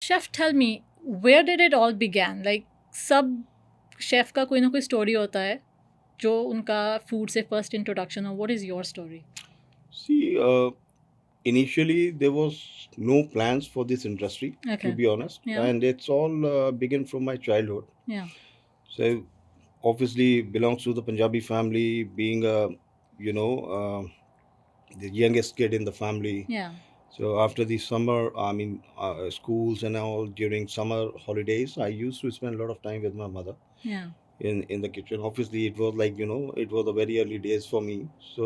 Chef, tell me, where did it all began? Like, सब chef का कोई ना कोई स्टोरी होता है जो उनका फूड से फर्स्ट इंट्रोडक्शन हो. What is your story? See, initially there was no plans for this industry, to Okay. be honest, Yeah. and it's all began from my childhood. Yeah. So obviously belongs to the Punjabi family, being a you know the youngest kid in the family. Yeah. So after the summer, I mean schools and all during summer holidays, I used to spend a lot of time with my mother Yeah. in the kitchen. Obviously, it was like it was the very early days for me. So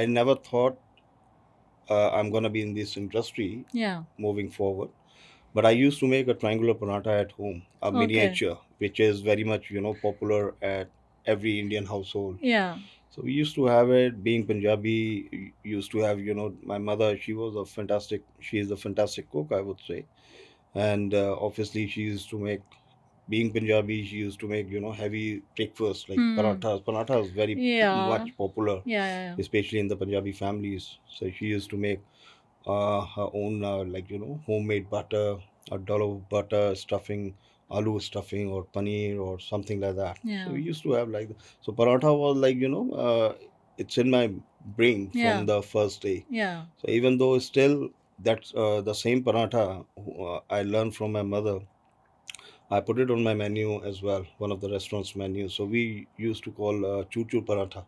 I never thought I'm gonna be in this industry Yeah. moving forward. But I used to make a triangular paratha at home, a Okay. miniature, which is very much popular at every Indian household. Yeah. So we used to have it. Being Punjabi, used to have my mother. She is a fantastic cook, I would say, and obviously she used to make. Being Punjabi, she used to make heavy breakfast like parathas. Parathas very Yeah. much popular, Yeah. especially in the Punjabi families. So she used to make her own like homemade butter, a dollop of butter, stuffing, aloo stuffing or paneer or something like that. Yeah. So we used to have like that. So paratha was like it's in my brain Yeah. from the first day. Yeah. So even though still that's the same paratha I learned from my mother, I put it on my menu as well, one of the restaurant's menus. So we used to call choo choo paratha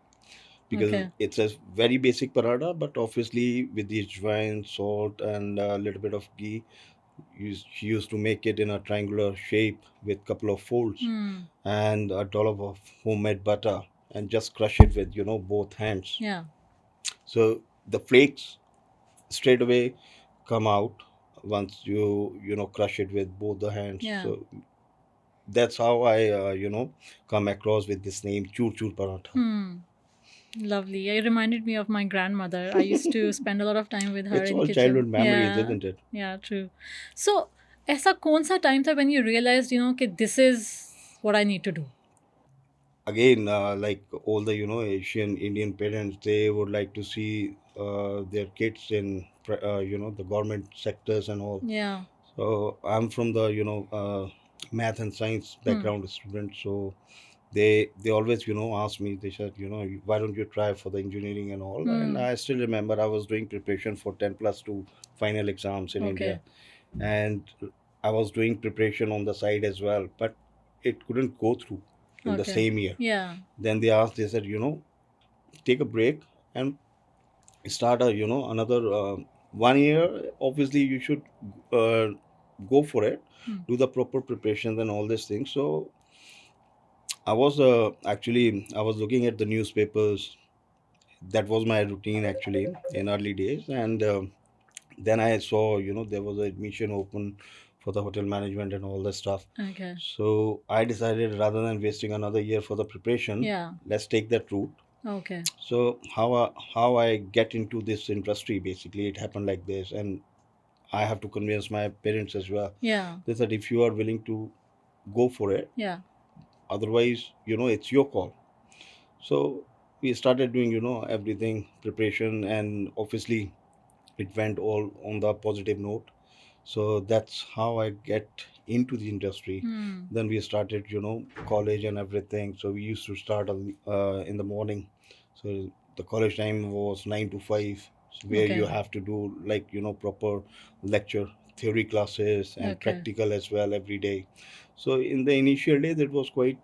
because Okay. it's a very basic paratha, but obviously with the ajwain, salt, and a little bit of ghee, she used to make it in a triangular shape with couple of folds and a dollop of homemade butter and just crush it with both hands. Yeah. So the flakes straight away come out once you crush it with both the hands. Yeah. So that's how I come across with this name chur chur paratha. Lovely. It reminded me of my grandmother. I used to spend a lot of time with her It's in all kitchen. childhood memories, Yeah. isn't it? Yeah, true. So, ऐसा कौन सा time था when you realized, कि this is what I need to do? Again, like all the Asian Indian parents, they would like to see their kids in the government sectors and all. Yeah. So I'm from the math and science background student, so they always ask me. They said, why don't you try for the engineering and all? And I still remember I was doing preparation for 10+2 final exams in Okay. India, and I was doing preparation on the side as well, but it couldn't go through in the Okay. same year. Yeah. Then they said, take a break and start another 1 year. Obviously, you should uh, go for it, do the proper preparations and all these things. So I was looking at the newspapers. That was my routine actually in early days, and then I saw there was an admission open for the hotel management and all that stuff. Okay. So I decided rather than wasting another year for the preparation, Yeah. let's take that route. Okay. So how I get into this industry, basically it happened like this, and I have to convince my parents as well. Yeah. They said if you are willing to go for it, Yeah. otherwise it's your call. So we started doing everything preparation, and obviously it went all on the positive note. So that's how I get into the industry. Then we started college and everything. So we used to start in the morning. So the college time was 9 to 5, so where you Okay. have to do like proper lecture theory classes and Okay. practical as well every day. So in the initial days it was quite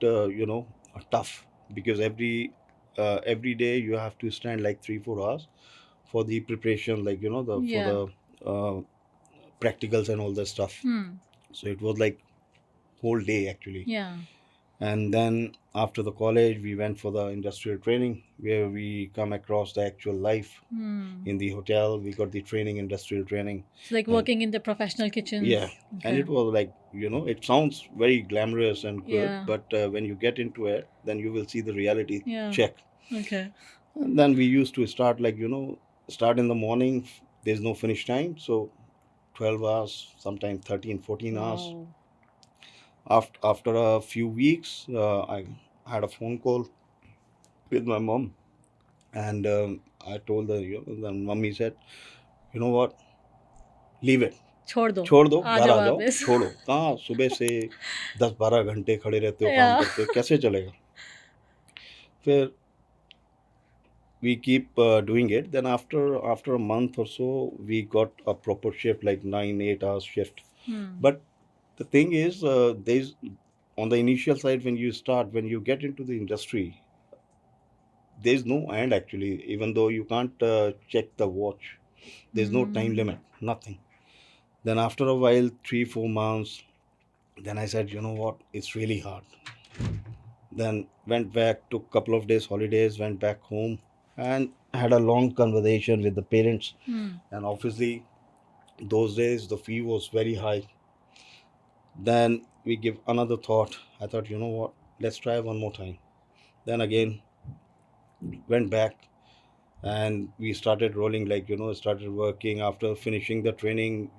tough because every day you have to stand like 3-4 hours for the preparation, like for Yeah. the practicals and all that stuff. So it was like whole day actually. Yeah. And then after the college we went for the industrial training, where we come across the actual life in the hotel. We got the training, industrial training. It's like And working in the professional kitchens. yeah, and Okay. it was like it sounds very glamorous and good, Yeah. but when you get into it, then you will see the reality Yeah. check. Okay. And then we used to start like start in the morning. There's no finish time, so 12 hours, sometimes 13, 14 hours. Wow. After a few weeks, I had a phone call with my mom, and I told her, the mummy said, you know what, leave it. छोड़ दो, छोड़ दो, आ घर जाओ आ जाओ, वापस। छोड़ो। कहाँ सुबह से 10-12 घंटे खड़े रहते हो काम या करते, कैसे चलेगा? फिर we keep doing it. Then after a month or so, we got a proper shift, like 9-8 hours shift. But the thing is, there's on the initial side, when you start, when you get into the industry, there's no end actually. Even though you can't check the watch, there's no time limit, nothing. Then after a while, 3-4 months, then I said, you know what, it's really hard. Then went back, took couple of days holidays, went back home, and had a long conversation with the parents. And obviously, those days the fee was very high. Then we give another thought. I thought, you know what, let's try one more time. Then again went back, and we started rolling, like, started working after finishing the training.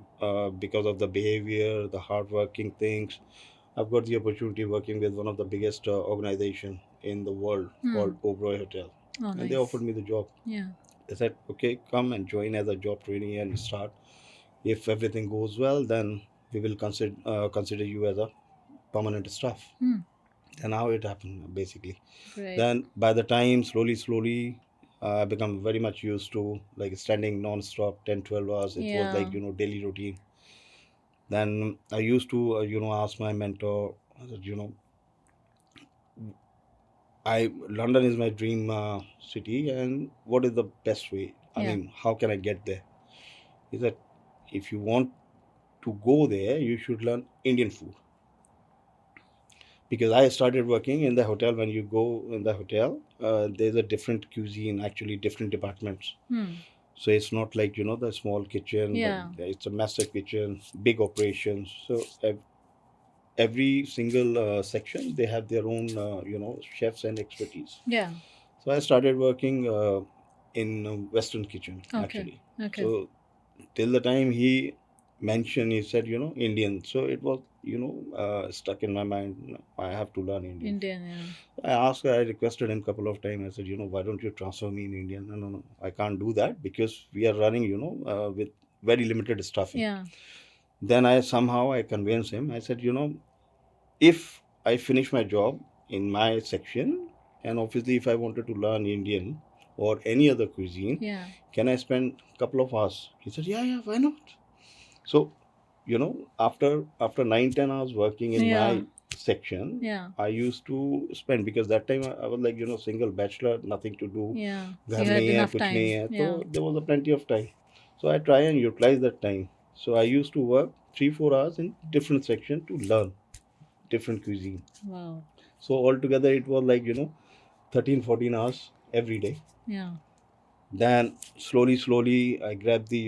Because of the behavior, the hard working things, I've got the opportunity working with one of the biggest organization in the world called Oberoi Hotel. Oh, And they nice. offered me the job. Yeah. They said, okay, come and join as a job trainee and start. If everything goes well, then we will consider you as a permanent staff. And how it happened, basically. Great. Then by the time, slowly, I become very much used to, like, standing non-stop 10-12 hours. It was like, Yeah. daily routine. Then I used to, ask my mentor, I said, London is my dream city, and what is the best way? I Yeah. mean, how can I get there? He said, if you want to go there, you should learn Indian food. Because I started working in the hotel. When you go in the hotel, there's a different cuisine, actually different departments. So it's not like, the small kitchen, Yeah. but it's a massive kitchen, big operations. So every single section, they have their own, chefs and expertise. Yeah. So I started working in Western kitchen, Okay. actually. Okay. So till the time he mentioned, he said, Indian. So it was, stuck in my mind. I have to learn Indian. Indian, yeah. I requested him a couple of times. I said, why don't you transfer me in Indian? No, I can't do that because we are running, with very limited staffing. Yeah. Then I convinced him. I said, if I finish my job in my section, and obviously if I wanted to learn Indian or any other cuisine, Yeah. can I spend a couple of hours? He said, yeah, why not? So, after 9-10 hours working in Yeah. my section, Yeah. I used to spend, because that time I was like, single bachelor, nothing to do. Yeah. So घर you had नहीं है, enough कुछ time. नहीं है, Yeah. so there was a plenty of time. So I try and utilize that time. So I used to work 3-4 hours in different section to learn different cuisine. Wow. So altogether it was like, 13-14 hours every day. Yeah. Then slowly I grab the,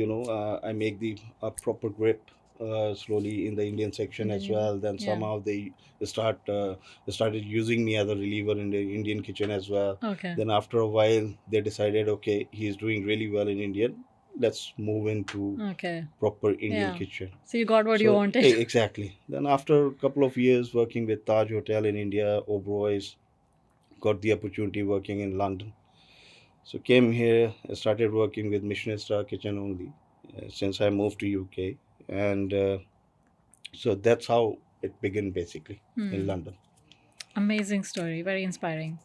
I make the proper grip slowly in the Indian section as Indian, well. Then yeah. somehow they started using me as a reliever in the Indian kitchen as well. Okay. Then after a while they decided, okay, he's doing really well in Indian, let's move into Okay. proper Indian Yeah. kitchen. So you got what you So, wanted. exactly. Then after a couple of years working with Taj Hotel in India, Oberoi's, got the opportunity working in London. So came here, started working with Michelin Star Kitchen only since I moved to UK, and so that's how it began basically in London. Amazing story. Very inspiring.